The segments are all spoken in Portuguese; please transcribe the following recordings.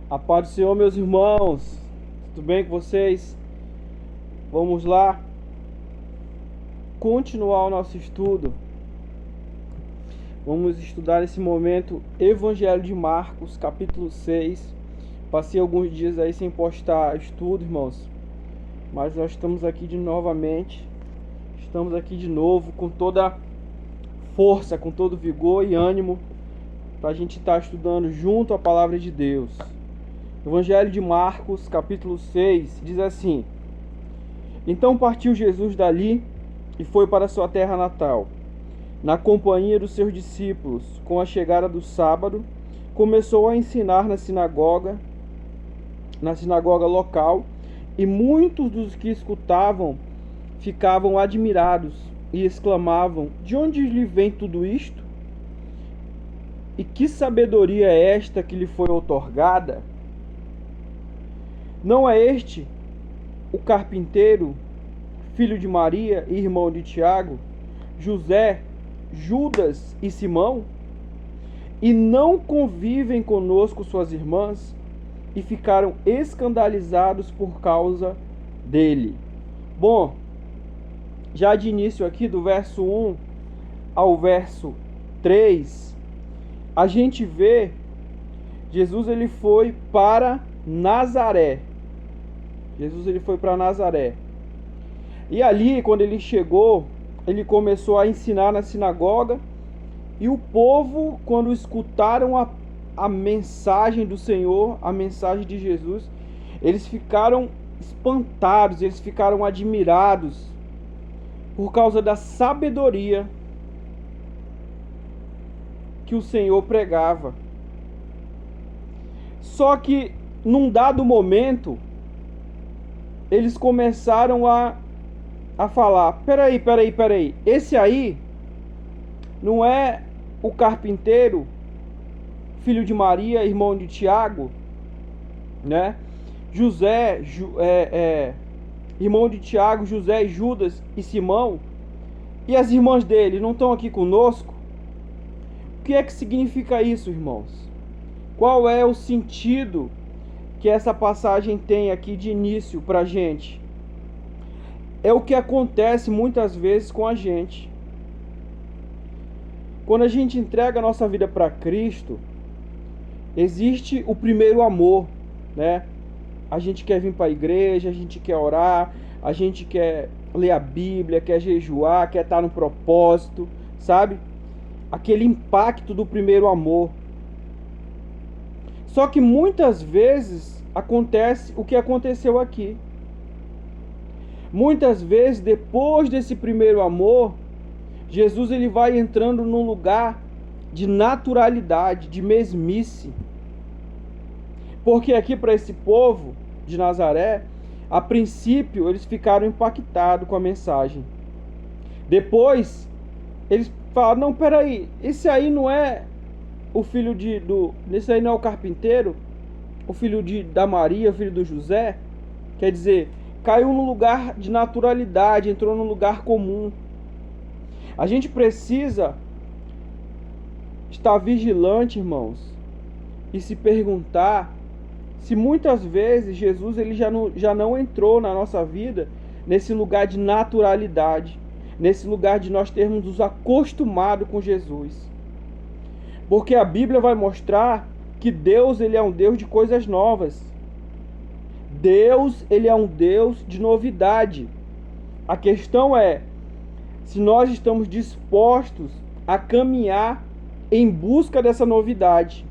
A paz do Senhor, meus irmãos. Tudo bem com vocês? Vamos lá continuar o nosso estudo. Vamos estudar nesse momento Evangelho de Marcos, capítulo 6. Passei alguns dias aí sem postar estudo, irmãos. Mas nós estamos aqui novamente. Estamos aqui de novo com toda força, com todo vigor e ânimo para a gente estar estudando junto a palavra de Deus. Evangelho de Marcos, capítulo 6, diz assim: Então partiu Jesus dali e foi para sua terra natal. Na companhia dos seus discípulos, com a chegada do sábado, começou a ensinar na sinagoga local, e muitos dos que escutavam ficavam admirados e exclamavam: De onde lhe vem tudo isto? E que sabedoria é esta que lhe foi outorgada? Não é este o carpinteiro, filho de Maria e irmão de Tiago, José, Judas e Simão? E não convivem conosco suas irmãs? E ficaram escandalizados por causa dele. Bom, já de início aqui, do verso 1 ao verso 3, a gente vê Jesus ele foi para Nazaré. Jesus ele foi para Nazaré. E ali, quando ele chegou, ele começou a ensinar na sinagoga. E o povo, quando escutaram a mensagem do Senhor, a mensagem de Jesus, eles ficaram espantados, eles ficaram admirados por causa da sabedoria que o Senhor pregava. Só que, num dado momento, eles começaram a falar: peraí, esse aí não é o carpinteiro, filho de Maria, irmão de Tiago, né? José, irmão de Tiago, José, Judas e Simão, e as irmãs dele não estão aqui conosco? O que é que significa isso, irmãos? Qual é o sentido que essa passagem tem aqui de início para a gente? É o que acontece muitas vezes com a gente. Quando a gente entrega a nossa vida para Cristo, existe o primeiro amor, né? A gente quer vir para a igreja, a gente quer orar, a gente quer ler a Bíblia, quer jejuar, quer estar no propósito, sabe? Aquele impacto do primeiro amor. Só que muitas vezes acontece o que aconteceu aqui. Muitas vezes, depois desse primeiro amor, Jesus ele vai entrando num lugar de naturalidade, de mesmice. Porque aqui para esse povo de Nazaré, a princípio eles ficaram impactados com a mensagem. Depois, eles falaram: não, peraí, esse aí não é o filho esse aí não é o carpinteiro, o filho da Maria, o filho do José? Quer dizer, caiu num lugar de naturalidade, entrou num lugar comum. A gente precisa estar vigilante, irmãos, e se perguntar se muitas vezes Jesus ele já não entrou na nossa vida nesse lugar de naturalidade, nesse lugar de nós termos nos acostumado com Jesus. Porque a Bíblia vai mostrar que Deus ele é um Deus de coisas novas. Deus ele é um Deus de novidade. A questão é se nós estamos dispostos a caminhar em busca dessa novidade,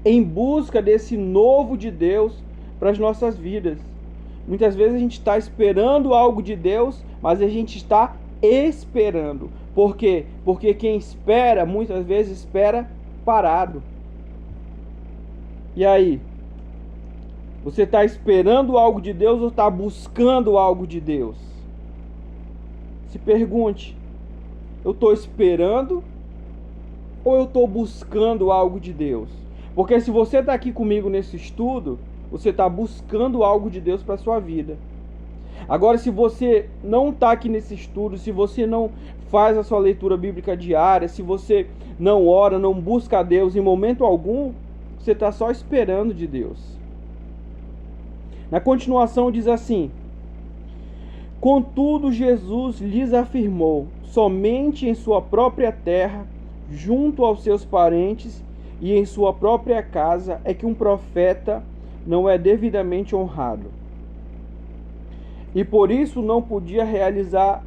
em busca desse novo de Deus para as nossas vidas. Muitas vezes a gente está esperando algo de Deus, mas a gente está esperando. Por quê? Porque quem espera, muitas vezes espera parado. E aí? Você está esperando algo de Deus ou está buscando algo de Deus? Se pergunte: eu estou esperando ou eu estou buscando algo de Deus? Porque se você está aqui comigo nesse estudo, você está buscando algo de Deus para a sua vida. Agora, se você não está aqui nesse estudo, se você não faz a sua leitura bíblica diária, se você não ora, não busca a Deus em momento algum, você está só esperando de Deus. Na continuação diz assim: contudo, Jesus lhes afirmou: somente em sua própria terra, junto aos seus parentes e em sua própria casa é que um profeta não é devidamente honrado. E por isso não podia realizar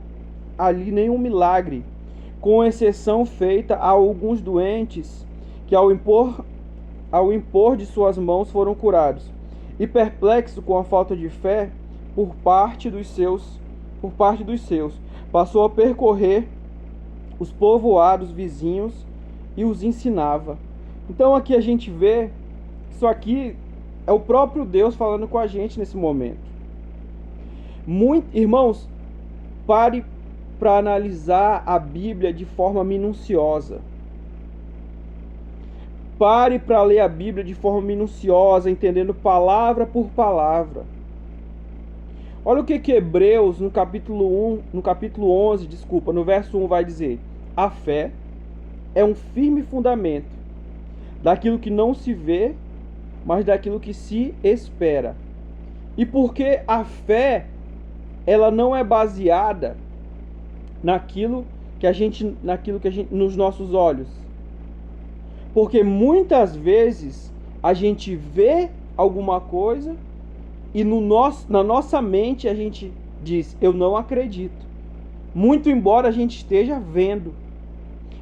ali nenhum milagre, com exceção feita a alguns doentes que ao impor de suas mãos foram curados. E perplexo com a falta de fé por parte dos seus, passou a percorrer os povoados vizinhos e os ensinava. Então aqui a gente vê, isso aqui é o próprio Deus falando com a gente nesse momento. Irmãos, pare para analisar a Bíblia de forma minuciosa. Pare para ler a Bíblia de forma minuciosa, entendendo palavra por palavra. Olha o que Hebreus, no capítulo 11, no verso 1 vai dizer: a fé é um firme fundamento daquilo que não se vê, mas daquilo que se espera. E porque a fé, ela não é baseada naquilo que a gente, nos nossos olhos. Porque muitas vezes a gente vê alguma coisa e na nossa mente a gente diz: eu não acredito. Muito embora a gente esteja vendo.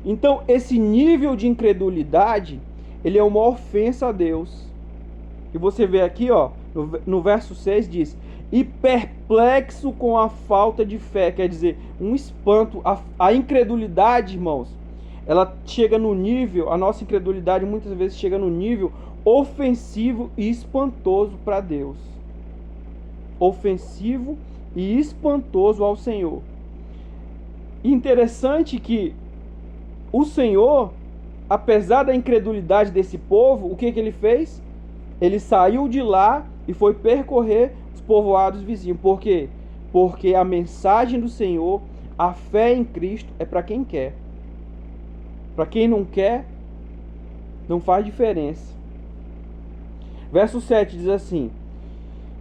Então esse nível de incredulidade, ele é uma ofensa a Deus. E você vê aqui, ó, no verso 6 diz: e perplexo com a falta de fé. Quer dizer, um espanto. A incredulidade, irmãos, ela chega no nível, a nossa incredulidade muitas vezes chega no nível ofensivo e espantoso para Deus. Ofensivo e espantoso ao Senhor. Interessante que o Senhor, apesar da incredulidade desse povo, o que ele fez? Ele saiu de lá e foi percorrer os povoados vizinhos. Por quê? Porque a mensagem do Senhor, a fé em Cristo, é para quem quer. Para quem não quer, não faz diferença. Verso 7 diz assim: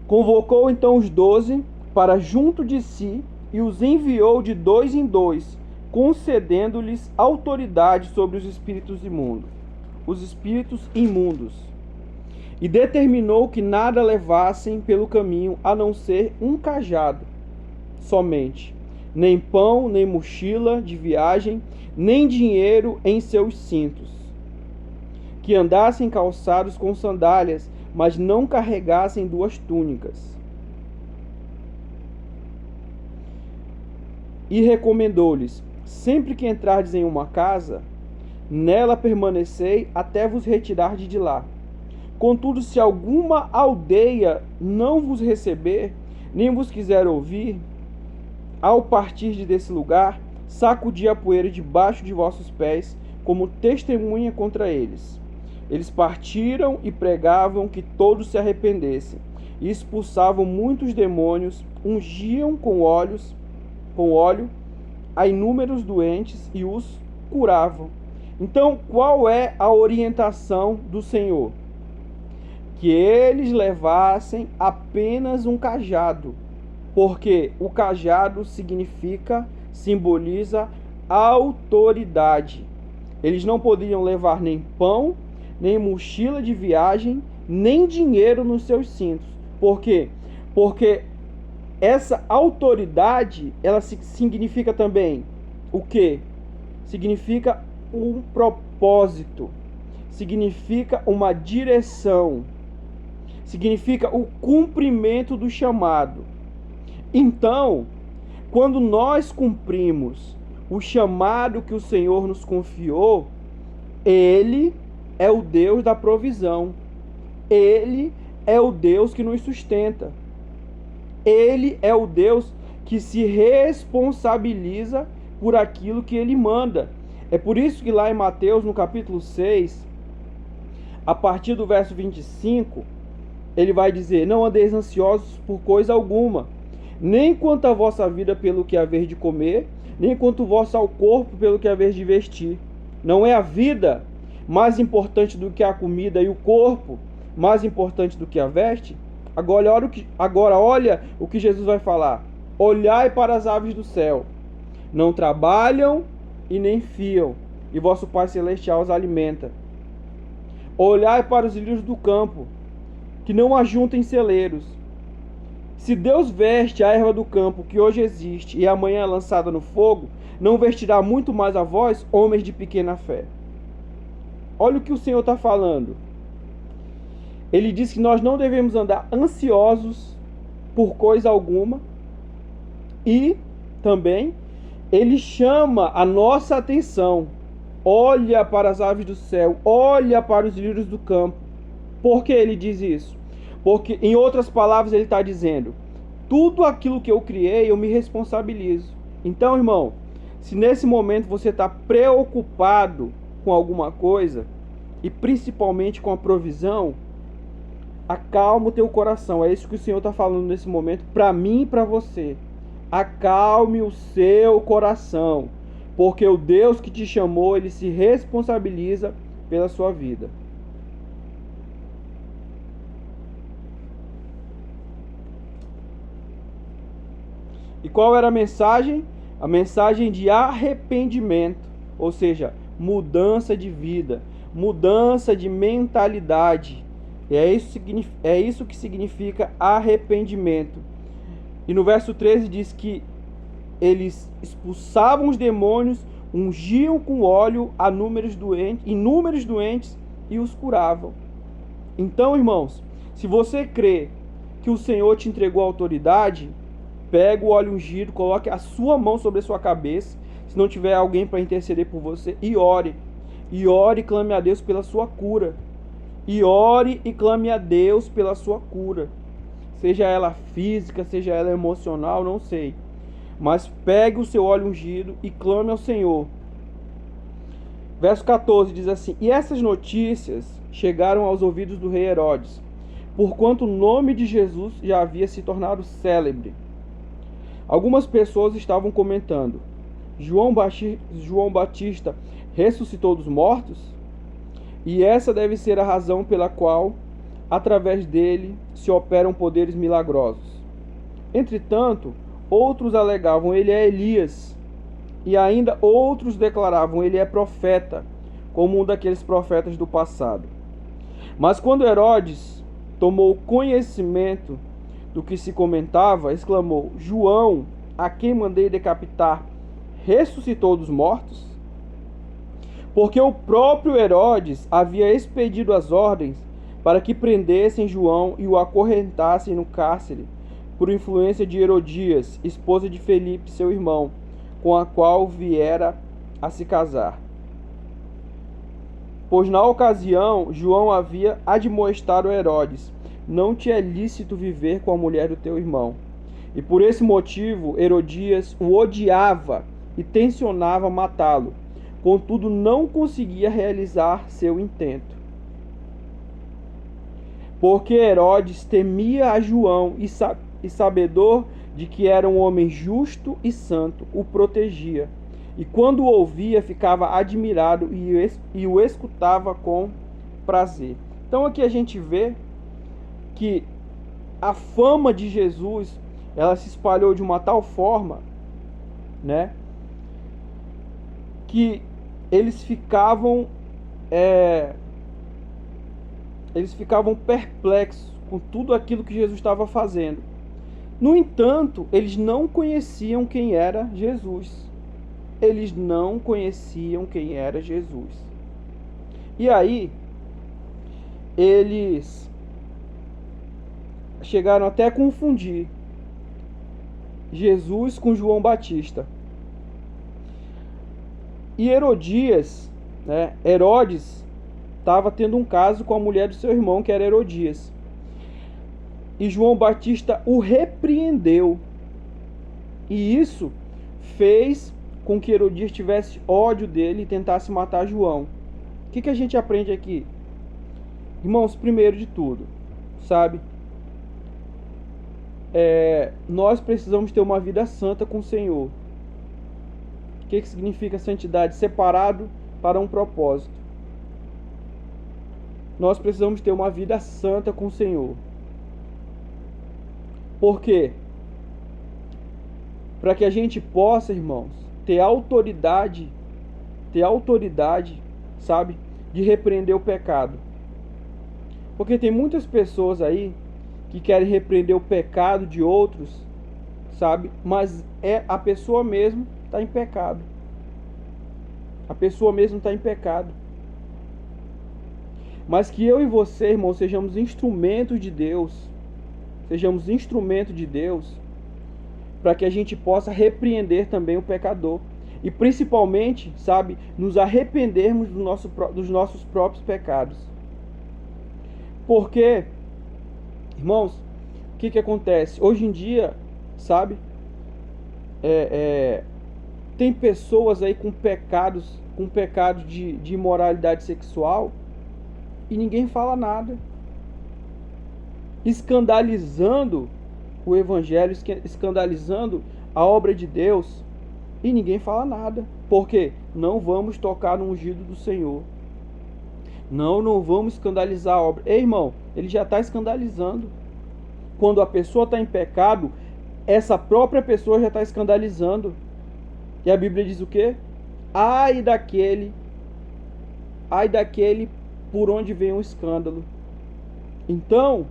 convocou então os 12 para junto de si e os enviou de 2 em 2, concedendo-lhes autoridade sobre os espíritos imundos. E determinou que nada levassem pelo caminho a não ser um cajado somente, nem pão, nem mochila de viagem, nem dinheiro em seus cintos. Que andassem calçados com sandálias, mas não carregassem 2 túnicas. E recomendou-lhes: sempre que entrardes em uma casa, nela permanecei até vos retirardes de lá. Contudo, se alguma aldeia não vos receber, nem vos quiser ouvir, ao partir desse lugar, sacudi a poeira debaixo de vossos pés, como testemunha contra eles. Eles partiram e pregavam que todos se arrependessem, e expulsavam muitos demônios, ungiam com óleo a inúmeros doentes e os curavam. Então, qual é a orientação do Senhor? Que eles levassem apenas um cajado, porque o cajado simboliza autoridade. Eles não podiam levar nem pão, nem mochila de viagem, nem dinheiro nos seus cintos. Por quê? Porque essa autoridade, ela significa também o quê? Significa um propósito, significa uma direção, significa o cumprimento do chamado. Então, quando nós cumprimos o chamado que o Senhor nos confiou, Ele é o Deus da provisão. Ele é o Deus que nos sustenta. Ele é o Deus que se responsabiliza por aquilo que Ele manda. É por isso que lá em Mateus, no capítulo 6, a partir do verso 25, Ele vai dizer: não andeis ansiosos por coisa alguma, nem quanto à vossa vida pelo que haver de comer, nem quanto ao vosso corpo pelo que haver de vestir. Não é a vida mais importante do que a comida e o corpo mais importante do que a veste? Agora olha o que Jesus vai falar. Olhai para as aves do céu, não trabalham e nem fiam, e vosso Pai Celestial os alimenta. Olhai para os lírios do campo, que não ajuntam em celeiros. Se Deus veste a erva do campo, que hoje existe, e amanhã é lançada no fogo, não vestirá muito mais a vós, homens de pequena fé. Olha o que o Senhor está falando. Ele diz que nós não devemos andar ansiosos por coisa alguma. E também ele chama a nossa atenção. Olha para as aves do céu, olha para os lírios do campo. Por que ele diz isso? Porque, em outras palavras, ele está dizendo: tudo aquilo que eu criei, eu me responsabilizo. Então, irmão, se nesse momento você está preocupado com alguma coisa, e principalmente com a provisão, acalma o teu coração. É isso que o Senhor está falando nesse momento, para mim e para você. Acalme o seu coração, porque o Deus que te chamou, ele se responsabiliza pela sua vida. E qual era a mensagem? A mensagem de arrependimento, ou seja, mudança de vida, mudança de mentalidade. E é isso que significa arrependimento. E no verso 13 diz que eles expulsavam os demônios, ungiam com óleo inúmeros doentes e os curavam. Então, irmãos, se você crê que o Senhor te entregou a autoridade, pega o óleo ungido, coloque a sua mão sobre a sua cabeça, se não tiver alguém para interceder por você, e ore. E ore e clame a Deus pela sua cura. E ore e clame a Deus pela sua cura. Seja ela física, seja ela emocional, não sei. Mas pegue o seu óleo ungido e clame ao Senhor. Verso 14 diz assim: e essas notícias chegaram aos ouvidos do rei Herodes, porquanto o nome de Jesus já havia se tornado célebre. Algumas pessoas estavam comentando: João Batista ressuscitou dos mortos? E essa deve ser a razão pela qual, através dele, se operam poderes milagrosos. Entretanto, outros alegavam: ele é Elias. E ainda outros declaravam: ele é profeta, como um daqueles profetas do passado. Mas quando Herodes tomou conhecimento do que se comentava, exclamou: João, a quem mandei decapitar, ressuscitou dos mortos? Porque o próprio Herodes havia expedido as ordens para que prendessem João e o acorrentassem no cárcere, por influência de Herodias, esposa de Felipe, seu irmão, com a qual viera a se casar. Pois na ocasião João havia admoestado Herodes: não te é lícito viver com a mulher do teu irmão. E por esse motivo Herodias o odiava e tensionava matá-lo. Contudo, não conseguia realizar seu intento. Porque Herodes temia a João e sabedor de que era um homem justo e santo, o protegia. E quando o ouvia, ficava admirado e o escutava com prazer. Então aqui a gente vê que a fama de Jesus, ela se espalhou de uma tal forma, né, que eles ficavam perplexos com tudo aquilo que Jesus estava fazendo. No entanto, eles não conheciam quem era Jesus. Eles não conheciam quem era Jesus. E aí, eles chegaram até a confundir Jesus com João Batista. E Herodes estava tendo um caso com a mulher do seu irmão, que era Herodias. E João Batista o repreendeu. E isso fez com que Herodias tivesse ódio dele e tentasse matar João. O que a gente aprende aqui? Irmãos, primeiro de tudo, sabe? Nós precisamos ter uma vida santa com o Senhor. O que significa santidade? Separado para um propósito. nós precisamos ter uma vida santa com o Senhor. Por quê? Para que a gente possa, irmãos, ter autoridade, sabe, de repreender o pecado. Porque tem muitas pessoas aí que querem repreender o pecado de outros, sabe, mas a pessoa mesmo está em pecado. A pessoa mesmo está em pecado. Mas que eu e você, irmão, sejamos instrumentos de Deus. Sejamos instrumento de Deus para que a gente possa repreender também o pecador. E principalmente, sabe, nos arrependermos dos nossos próprios pecados. Porque, irmãos, o que acontece? Hoje em dia, sabe, tem pessoas aí com pecados de imoralidade sexual e ninguém fala nada. Escandalizando o evangelho, escandalizando a obra de Deus e ninguém fala nada. Porque não vamos tocar no ungido do Senhor. Não vamos escandalizar a obra. Ei, irmão, ele já está escandalizando. Quando a pessoa está em pecado, essa própria pessoa já está escandalizando. E a Bíblia diz o quê? Ai daquele por onde vem um escândalo. Então,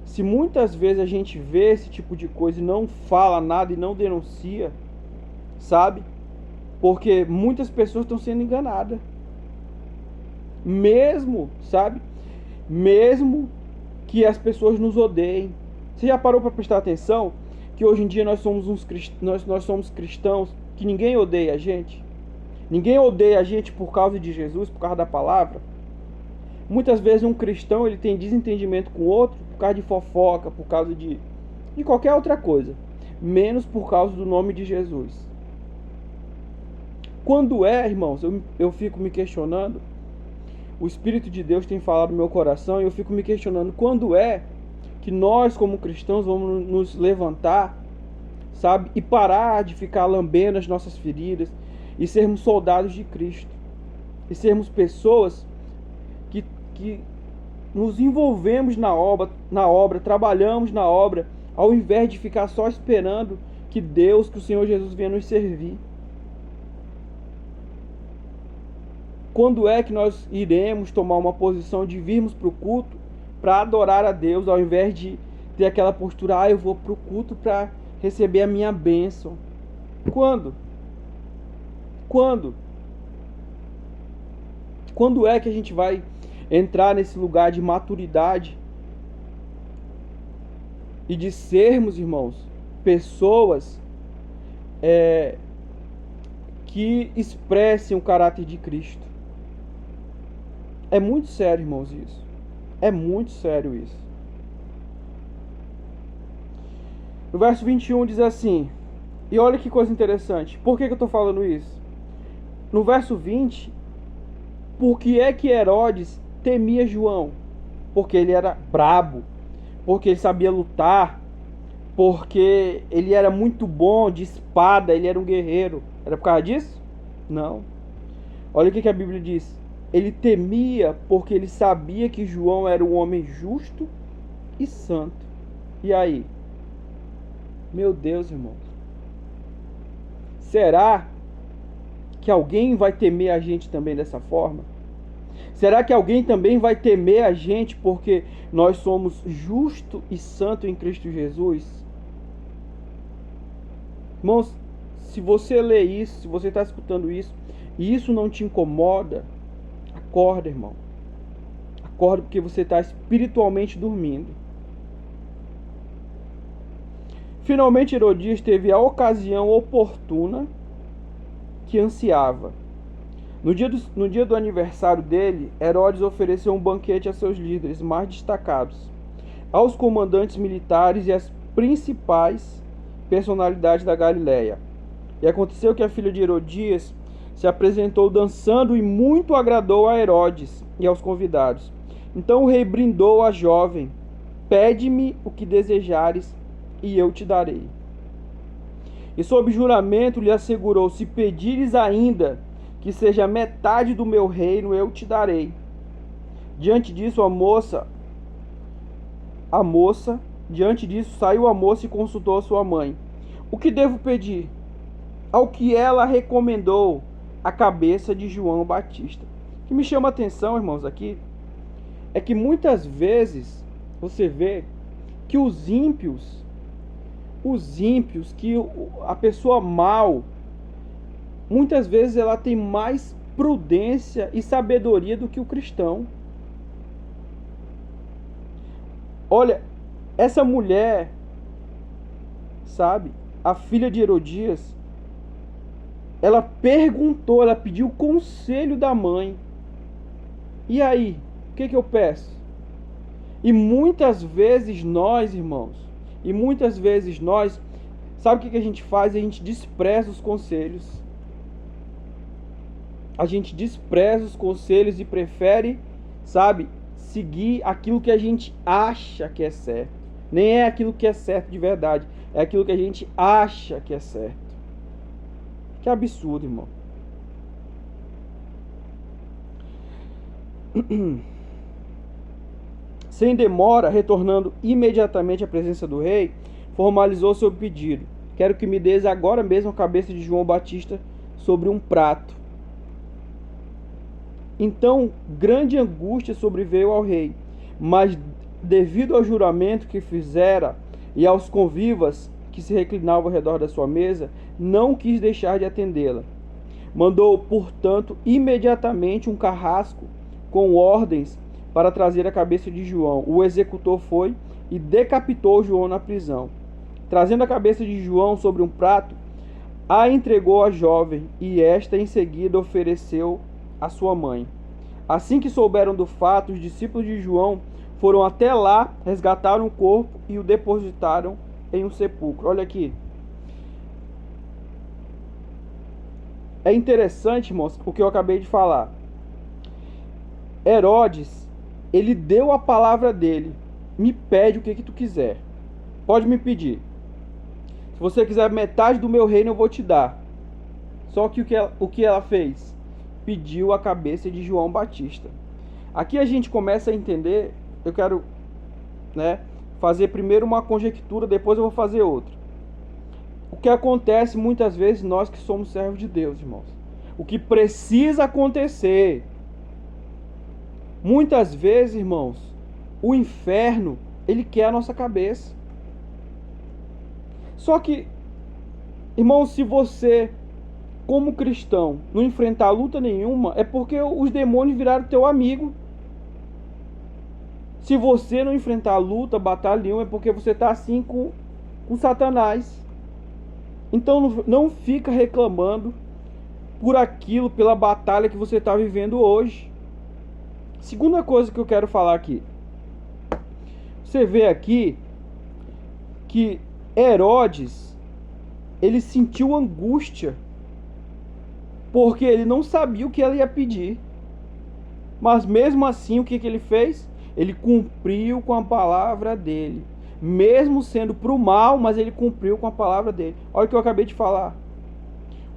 se muitas vezes a gente vê esse tipo de coisa e não fala nada e não denuncia, sabe? Porque muitas pessoas estão sendo enganadas. Mesmo, sabe? Mesmo que as pessoas nos odeiem. Você já parou para prestar atenção que hoje em dia nós somos cristãos, que ninguém odeia a gente? Ninguém odeia a gente por causa de Jesus, por causa da palavra. Muitas vezes um cristão ele tem desentendimento com o outro por causa de fofoca, por causa de qualquer outra coisa, menos por causa do nome de Jesus. Quando irmãos, eu fico me questionando, o Espírito de Deus tem falado no meu coração e eu fico me questionando quando que nós como cristãos vamos nos levantar, sabe, e parar de ficar lambendo as nossas feridas e sermos soldados de Cristo e sermos pessoas que nos envolvemos na obra, trabalhamos na obra, ao invés de ficar só esperando que o Senhor Jesus venha nos servir. Quando que nós iremos tomar uma posição de virmos para o culto para adorar a Deus, ao invés de ter aquela postura, eu vou para o culto para receber a minha bênção? Quando? Quando que a gente vai entrar nesse lugar de maturidade e de sermos, irmãos, pessoas que expressem o caráter de Cristo? É muito sério, irmãos, isso. É muito sério isso. No verso 21 diz assim, e olha que coisa interessante. Por que eu estou falando isso? No verso 20, por que é que Herodes temia João? Porque ele era brabo, porque ele sabia lutar, porque ele era muito bom de espada, ele era um guerreiro. Era por causa disso? Não. Olha o que a Bíblia diz. Ele temia porque ele sabia que João era um homem justo e santo. E aí? Meu Deus, irmãos. Será que alguém vai temer a gente também dessa forma? Será que alguém também vai temer a gente porque nós somos justo e santo em Cristo Jesus? Irmãos, se você lê isso, se você está escutando isso, e isso não te incomoda, acorda, irmão. Acorda, porque você está espiritualmente dormindo. Finalmente Herodias teve a ocasião oportuna que ansiava. No dia do aniversário dele, Herodes ofereceu um banquete a seus líderes mais destacados, aos comandantes militares e às principais personalidades da Galileia. E aconteceu que a filha de Herodias se apresentou dançando e muito agradou a Herodes e aos convidados. Então o rei brindou a jovem: pede-me o que desejares e eu te darei. E sob juramento lhe assegurou: se pedires ainda que seja metade do meu reino, eu te darei. Diante disso, diante disso, saiu a moça e consultou a sua mãe. O que devo pedir? Ao que ela recomendou a cabeça de João Batista. O que me chama a atenção, irmãos, aqui, é que muitas vezes você vê que os ímpios, que a pessoa mal, muitas vezes ela tem mais prudência e sabedoria do que o cristão. Olha, essa mulher, sabe, a filha de Herodias, ela perguntou, ela pediu conselho da mãe. E aí, o que eu peço? E muitas vezes nós, irmãos, sabe o que a gente faz? A gente despreza os conselhos. A gente despreza os conselhos e prefere, sabe, seguir aquilo que a gente acha que é certo. Nem é aquilo que é certo de verdade, é aquilo que a gente acha que é certo. Que absurdo, irmão. Sem demora, retornando imediatamente à presença do rei, formalizou seu pedido. Quero que me des agora mesmo a cabeça de João Batista sobre um prato. Então, grande angústia sobreveio ao rei, mas devido ao juramento que fizera e aos convivas que se reclinavam ao redor da sua mesa, não quis deixar de atendê-la. Mandou, portanto, imediatamente um carrasco com ordens para trazer a cabeça de João. O executor foi e decapitou João na prisão. Trazendo a cabeça de João sobre um prato, a entregou à jovem, e esta em seguida ofereceu à sua mãe. Assim que souberam do fato, os discípulos de João foram até lá, resgataram o corpo e o depositaram em um sepulcro. Olha aqui. É interessante, irmãos, o que eu acabei de falar. Herodes, ele deu a palavra dele. Me pede o que tu quiser. Pode me pedir. Se você quiser metade do meu reino, eu vou te dar. Só que o que ela fez? Pediu a cabeça de João Batista. Aqui a gente começa a entender. Eu quero, fazer primeiro uma conjectura, depois eu vou fazer outra. O que acontece muitas vezes nós que somos servos de Deus, irmãos. O que precisa acontecer. Muitas vezes, irmãos, o inferno, ele quer a nossa cabeça. Só que, irmãos, se você, como cristão, não enfrentar luta nenhuma, é porque os demônios viraram teu amigo. Se você não enfrentar luta, batalha nenhuma, é porque você está assim com Satanás. Então não fica reclamando por aquilo, pela batalha que você está vivendo hoje. Segunda coisa que eu quero falar aqui. Você vê aqui que Herodes, ele sentiu angústia, porque ele não sabia o que ela ia pedir. Mas mesmo assim, o que ele fez? Ele cumpriu com a palavra dele. Mesmo sendo para o mal, mas ele cumpriu com a palavra dele. Olha o que eu acabei de falar.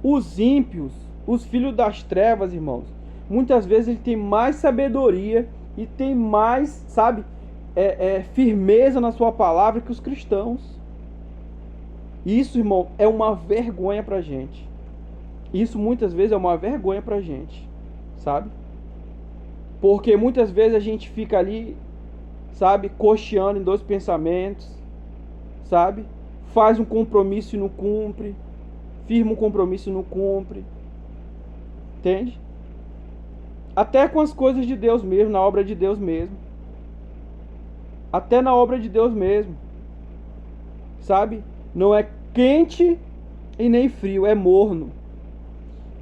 Os ímpios, os filhos das trevas, irmãos, muitas vezes ele tem mais sabedoria e tem mais, firmeza na sua palavra que os cristãos. Isso, irmão, é uma vergonha pra gente. Isso muitas vezes é uma vergonha pra gente, sabe? Porque muitas vezes a gente fica ali, cocheando em dois pensamentos, faz um compromisso e não cumpre, firma um compromisso e não cumpre, entende? Até com as coisas de Deus mesmo, na obra de Deus mesmo. Até na obra de Deus mesmo, não é quente e nem frio, é morno.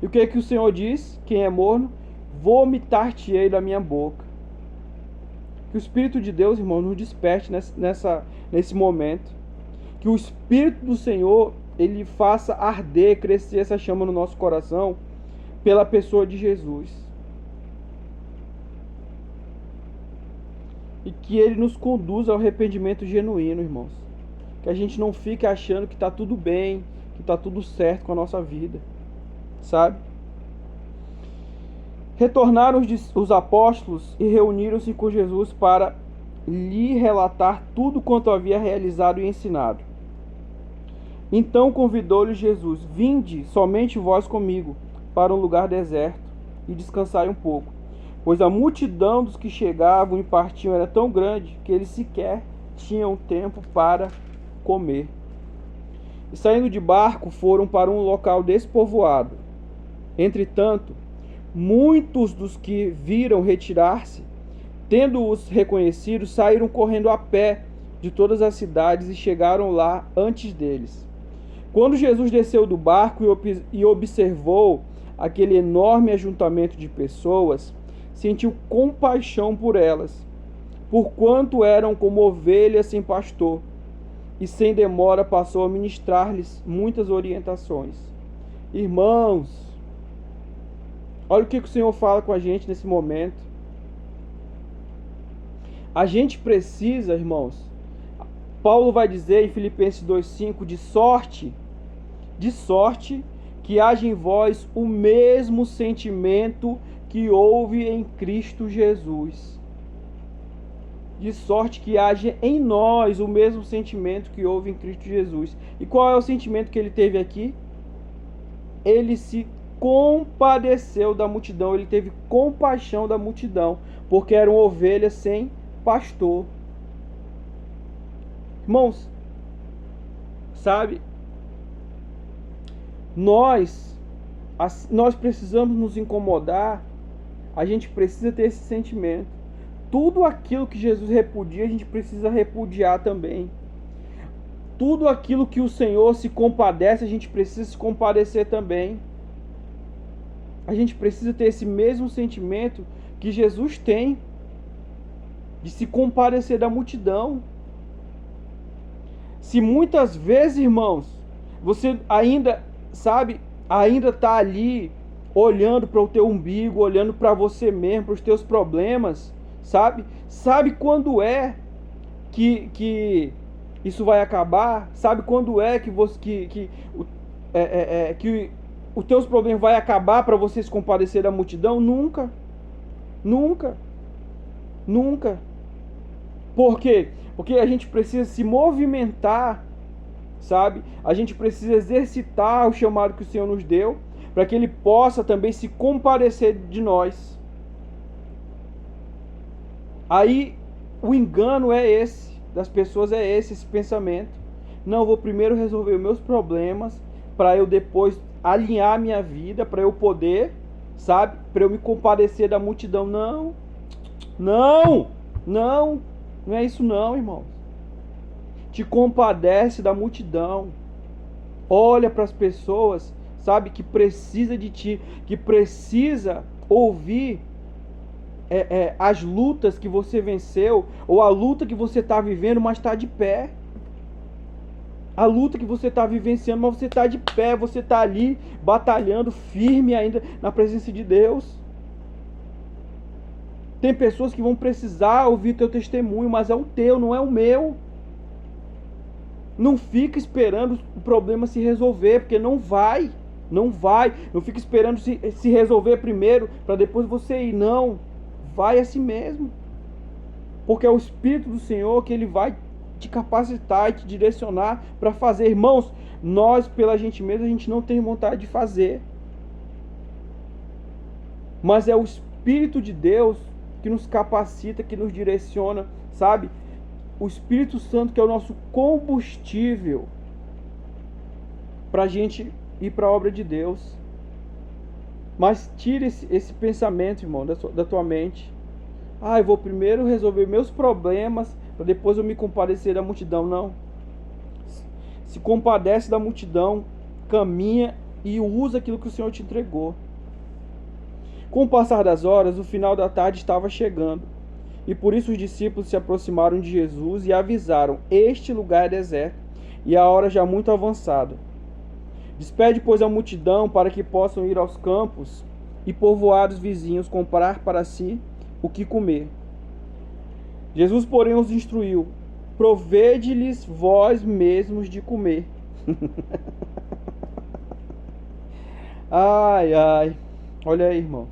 E o que o Senhor diz? Quem é morno? Vomitar-te-ei da minha boca. Que o Espírito de Deus, irmão, nos desperte nesse momento. Que o Espírito do Senhor, ele faça arder, crescer essa chama no nosso coração pela pessoa de Jesus. E que ele nos conduza ao arrependimento genuíno, irmãos. Que a gente não fique achando que está tudo bem, que está tudo certo com a nossa vida. Retornaram os apóstolos e reuniram-se com Jesus para lhe relatar tudo quanto havia realizado e ensinado. Então convidou-lhes Jesus: Vinde somente vós comigo para um lugar deserto e descansai um pouco, pois a multidão dos que chegavam e partiam era tão grande que eles sequer tinham tempo para comer. E saindo de barco foram para um local despovoado. Entretanto, muitos dos que viram retirar-se, tendo-os reconhecido, saíram correndo a pé de todas as cidades e chegaram lá antes deles. Quando Jesus desceu do barco e observou aquele enorme ajuntamento de pessoas, sentiu compaixão por elas, porquanto eram como ovelhas sem pastor, e sem demora passou a ministrar-lhes muitas orientações. Irmãos, olha o que o Senhor fala com a gente nesse momento. A gente precisa, irmãos, Paulo vai dizer em Filipenses 2,5, de sorte que haja em vós o mesmo sentimento que houve em Cristo Jesus. De sorte que haja em nós o mesmo sentimento que houve em Cristo Jesus. E qual é o sentimento que ele teve aqui? Ele se compadeceu da multidão, ele teve compaixão da multidão, porque eram ovelhas sem pastor. Irmãos, sabe, nós precisamos nos incomodar, a gente precisa ter esse sentimento. Tudo aquilo que Jesus repudia, a gente precisa repudiar também. Tudo aquilo que o Senhor se compadece, a gente precisa se compadecer também. A gente precisa ter esse mesmo sentimento que Jesus tem, de se compadecer da multidão. Se muitas vezes, irmãos, você ainda está ali olhando para o teu umbigo, olhando para você mesmo, para os teus problemas, sabe quando é que isso vai acabar? Sabe quando é que os teus problemas vai acabar para você se compadecer da multidão? Nunca. Por quê? Porque a gente precisa se movimentar, sabe? A gente precisa exercitar o chamado que o Senhor nos deu, para que Ele possa também se compadecer de nós. Aí o engano é esse, das pessoas é esse pensamento. Não, eu vou primeiro resolver os meus problemas, para eu depois alinhar a minha vida, para eu poder, para eu me compadecer da multidão. Não é isso não, irmãos. Te compadece da multidão. Olha para as pessoas, que precisa de ti, que precisa ouvir as lutas que você venceu, ou a luta que você está vivendo, mas está de pé. A luta que você está vivenciando, mas você está de pé, você está ali batalhando firme ainda na presença de Deus. Tem pessoas que vão precisar ouvir teu testemunho, mas é o teu, não é o meu. Não fica esperando o problema se resolver, porque não vai. Não fica esperando se resolver primeiro, para depois você ir. Não, vai assim mesmo. Porque é o Espírito do Senhor que Ele vai te capacitar e te direcionar para fazer. Irmãos, nós pela gente mesmo, a gente não tem vontade de fazer. Mas é o Espírito de Deus que nos capacita, que nos direciona, O Espírito Santo que é o nosso combustível para a gente ir para a obra de Deus. Mas tire esse pensamento, irmão, da tua mente. Eu vou primeiro resolver meus problemas, para depois eu me compadecer da multidão. Não. Se compadece da multidão, caminha e usa aquilo que o Senhor te entregou. Com o passar das horas, o final da tarde estava chegando. E por isso os discípulos se aproximaram de Jesus e avisaram: este lugar é deserto, e a hora já muito avançada. Despede, pois, a multidão para que possam ir aos campos e povoados vizinhos comprar para si o que comer. Jesus, porém, os instruiu: provede-lhes vós mesmos de comer. Ai, olha aí, irmão.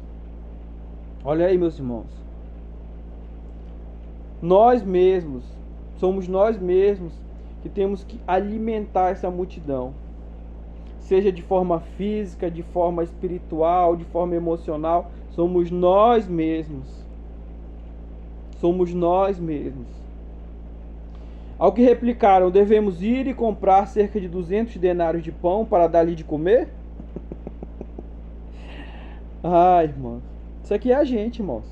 Olha aí, meus irmãos. Nós mesmos, somos nós mesmos que temos que alimentar essa multidão. Seja de forma física, de forma espiritual, de forma emocional, somos nós mesmos. Somos nós mesmos. Ao que replicaram, devemos ir e comprar cerca de 200 denários de pão para dar-lhe de comer? Ai, irmãos. Isso aqui é a gente, irmãos.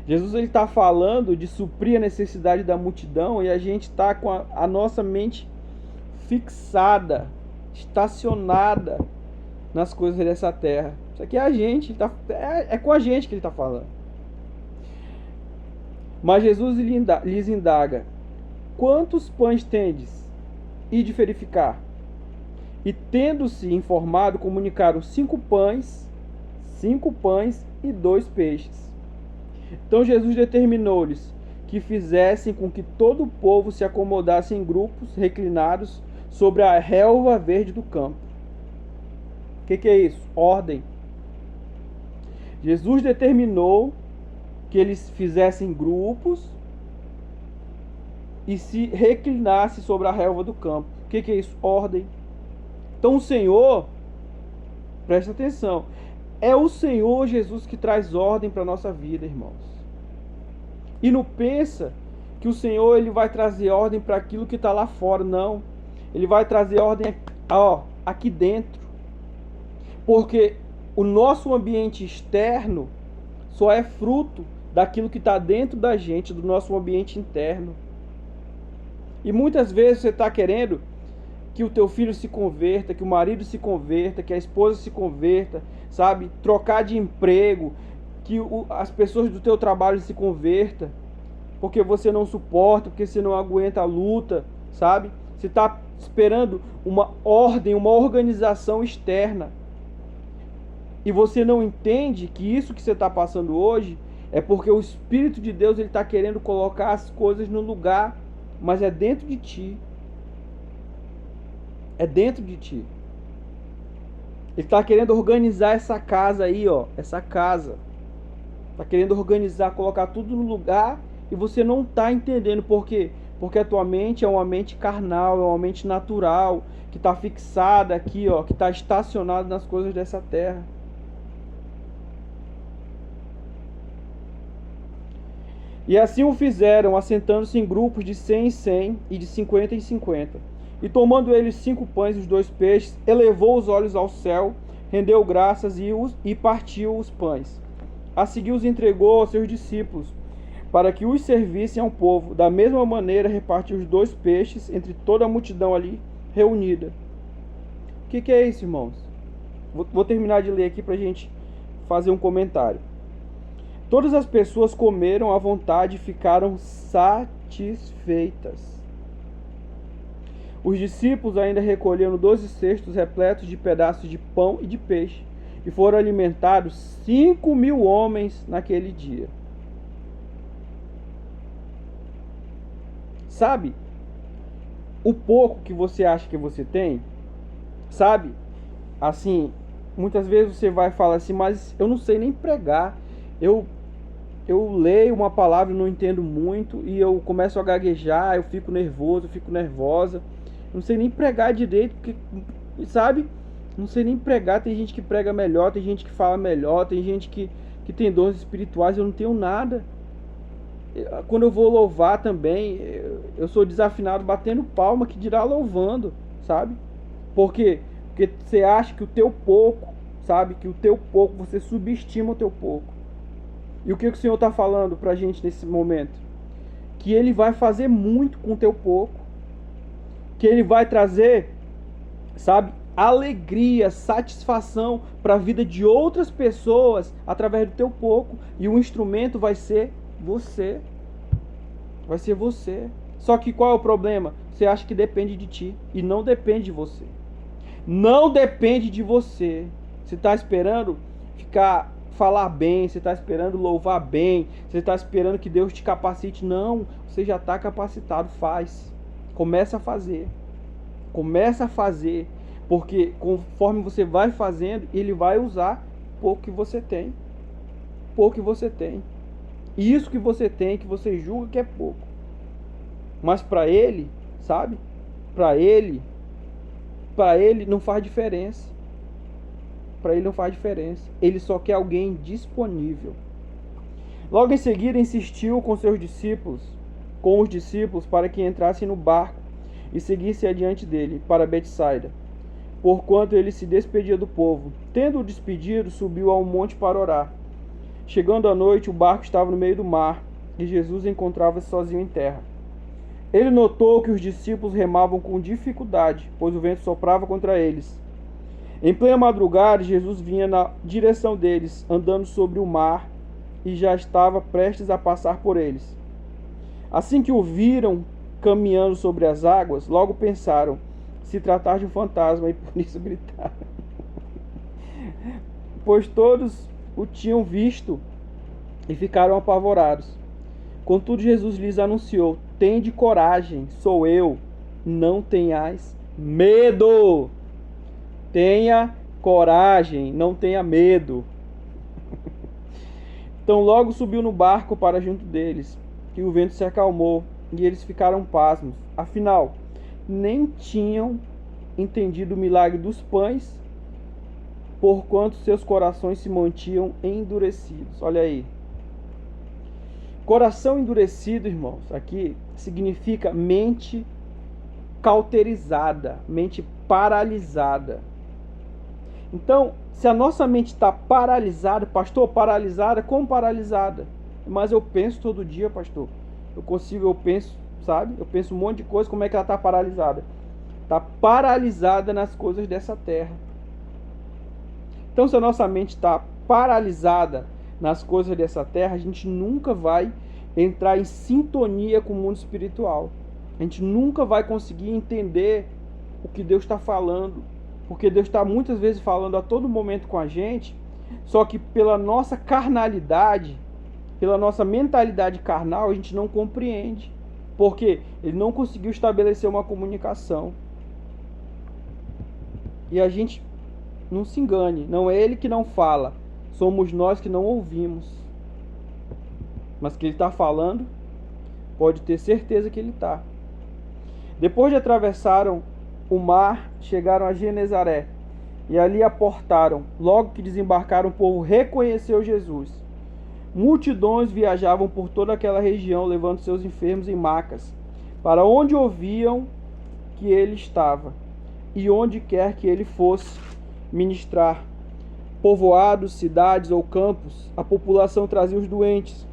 Jesus está falando de suprir a necessidade da multidão e a gente está com a nossa mente fixada, estacionada nas coisas dessa terra. Isso aqui é a gente, é com a gente que ele está falando. Mas Jesus lhes indaga: quantos pães tendes? Ide verificar. E tendo-se informado, comunicaram 5 pães e 2 peixes. Então Jesus determinou-lhes que fizessem com que todo o povo se acomodasse em grupos reclinados sobre a relva verde do campo. O que é isso? Ordem. Jesus determinou que eles fizessem grupos e se reclinassem sobre a relva do campo. O que é isso? Ordem. Então o Senhor, presta atenção, é o Senhor Jesus que traz ordem para a nossa vida, irmãos. E não pensa que o Senhor ele vai trazer ordem para aquilo que está lá fora, não. Ele vai trazer ordem aqui dentro. Porque o nosso ambiente externo só é fruto daquilo que está dentro da gente, do nosso ambiente interno. E muitas vezes você está querendo que o teu filho se converta, que o marido se converta, que a esposa se converta, sabe? Trocar de emprego, que as pessoas do teu trabalho se convertam, porque você não suporta, porque você não aguenta a luta, sabe? Você está esperando uma ordem, uma organização externa. E você não entende que isso que você está passando hoje é porque o Espírito de Deus está querendo colocar as coisas no lugar, mas é dentro de ti. É dentro de ti. Ele está querendo organizar essa casa aí, essa casa. Está querendo organizar, colocar tudo no lugar e você não está entendendo por quê? Porque a tua mente é uma mente carnal, é uma mente natural, que está fixada aqui, que está estacionada nas coisas dessa terra. E assim o fizeram, assentando-se em grupos de 100 em 100 e de 50 em 50. E tomando eles 5 pães e os 2 peixes, elevou os olhos ao céu, rendeu graças e partiu os pães. A seguir os entregou aos seus discípulos, para que os servissem ao povo. Da mesma maneira repartiu os 2 peixes entre toda a multidão ali reunida. O que é isso, irmãos? Vou terminar de ler aqui para a gente fazer um comentário. Todas as pessoas comeram à vontade e ficaram satisfeitas. Os discípulos ainda recolheram 12 cestos repletos de pedaços de pão e de peixe, e foram alimentados 5.000 homens naquele dia. Sabe, o pouco que você acha que você tem, sabe, assim, muitas vezes você vai falar assim, mas eu não sei nem pregar, eu leio uma palavra e não entendo muito, e eu começo a gaguejar, eu fico nervoso, eu fico nervosa, não sei nem pregar direito, porque, sabe, não sei nem pregar. Tem gente que prega melhor, tem gente que fala melhor, tem gente que tem dons espirituais, eu não tenho nada. Quando eu vou louvar também, eu sou desafinado batendo palma, que dirá louvando, sabe? Por quê? Porque você acha que o teu pouco, sabe? Que o teu pouco, você subestima o teu pouco. E o que o Senhor está falando pra gente nesse momento? Que Ele vai fazer muito com o teu pouco. Que Ele vai trazer, sabe, alegria, satisfação para a vida de outras pessoas através do teu pouco. E o instrumento vai ser você. Vai ser você. Só que qual é o problema? Você acha que depende de ti. E não depende de você. Não depende de você. Você está esperando falar bem, você está esperando louvar bem, você está esperando que Deus te capacite. Não, você já está capacitado, faz. Começa a fazer. Começa a fazer. Porque conforme você vai fazendo, Ele vai usar o pouco que você tem. pouco que você tem. E isso que você tem, que você julga que é pouco. Mas para ele, sabe? Para ele não faz diferença. Para ele não faz diferença. Ele só quer alguém disponível. Logo em seguida insistiu com os discípulos, para que entrassem no barco e seguissem adiante dele para Betsaida, porquanto ele se despedia do povo. Tendo-o despedido, subiu a um monte para orar. Chegando à noite, o barco estava no meio do mar e Jesus encontrava-se sozinho em terra. Ele notou que os discípulos remavam com dificuldade, pois o vento soprava contra eles. Em plena madrugada, Jesus vinha na direção deles, andando sobre o mar, e já estava prestes a passar por eles. Assim que o viram caminhando sobre as águas, logo pensaram se tratar de um fantasma, e por isso gritaram. Pois todos o tinham visto e ficaram apavorados. Contudo, Jesus lhes anunciou: tende coragem, sou eu, não tenhais medo. Tenha coragem, não tenha medo. Então logo subiu no barco para junto deles, e o vento se acalmou, e eles ficaram pasmos. Afinal, nem tinham entendido o milagre dos pães, porquanto seus corações se mantinham endurecidos. Olha aí. Coração endurecido, irmãos, aqui significa mente cauterizada, mente paralisada. Então, se a nossa mente está paralisada, pastor, paralisada, como paralisada? Mas eu penso todo dia, pastor. Eu penso, sabe? Eu penso um monte de coisa, como é que ela está paralisada? Está paralisada nas coisas dessa terra. Então, se a nossa mente está paralisada nas coisas dessa terra, a gente nunca vai entrar em sintonia com o mundo espiritual. A gente nunca vai conseguir entender o que Deus está falando. Porque Deus está muitas vezes falando a todo momento com a gente, só que pela nossa carnalidade, pela nossa mentalidade carnal, a gente não compreende. Porque ele não conseguiu estabelecer uma comunicação. E a gente não se engane, não é ele que não fala, somos nós que não ouvimos. Mas que ele está falando, pode ter certeza que ele está. Depois de atravessaram o mar, chegaram a Genezaré e ali aportaram. Logo que desembarcaram, o povo reconheceu Jesus. Multidões viajavam por toda aquela região, levando seus enfermos em macas, para onde ouviam que ele estava, e onde quer que ele fosse ministrar. Povoados, cidades ou campos, a população trazia os doentes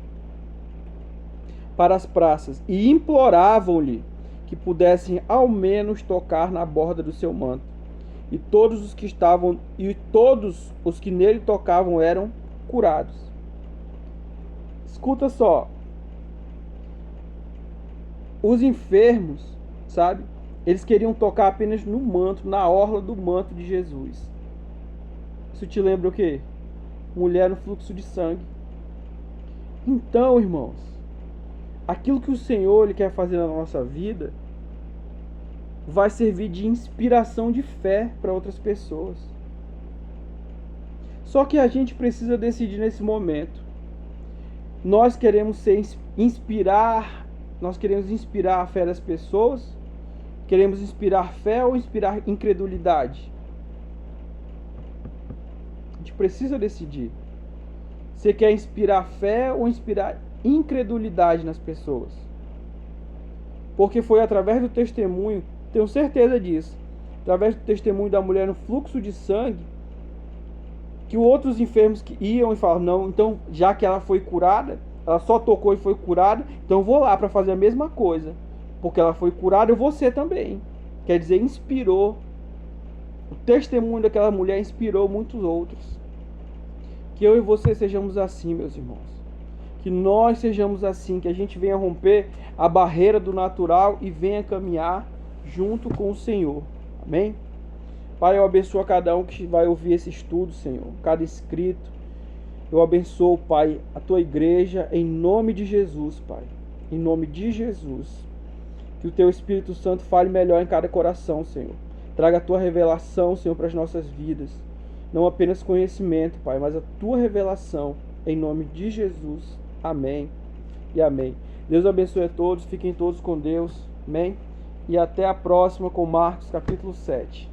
para as praças e imploravam-lhe que pudessem ao menos tocar na borda do seu manto. E todos os que nele tocavam eram curados. Escuta só. Os enfermos, sabe? Eles queriam tocar apenas no manto, na orla do manto de Jesus. Isso te lembra o quê? Mulher no fluxo de sangue. Então, irmãos, aquilo que o Senhor ele quer fazer na nossa vida vai servir de inspiração de fé para outras pessoas. Só que a gente precisa decidir nesse momento. Nós queremos inspirar a fé das pessoas? Queremos inspirar fé ou inspirar incredulidade? A gente precisa decidir. Você quer inspirar fé ou inspirar incredulidade nas pessoas? Porque foi através do testemunho, tenho certeza disso, através do testemunho da mulher no fluxo de sangue, que outros enfermos que iam e falavam: não, então já que ela foi curada, ela só tocou e foi curada, então eu vou lá para fazer a mesma coisa, porque ela foi curada, eu vou ser também. Quer dizer, inspirou. O testemunho daquela mulher inspirou muitos outros. Que eu e você sejamos assim, meus irmãos. Que nós sejamos assim, que a gente venha romper a barreira do natural e venha caminhar junto com o Senhor. Amém? Pai, eu abençoo a cada um que vai ouvir esse estudo, Senhor. Cada inscrito. Eu abençoo, Pai, a tua igreja em nome de Jesus, Pai. Em nome de Jesus. Que o teu Espírito Santo fale melhor em cada coração, Senhor. Traga a tua revelação, Senhor, para as nossas vidas. Não apenas conhecimento, Pai, mas a tua revelação. Em nome de Jesus. Amém e amém. Deus abençoe a todos. Fiquem todos com Deus. Amém. E até a próxima com Marcos capítulo 7.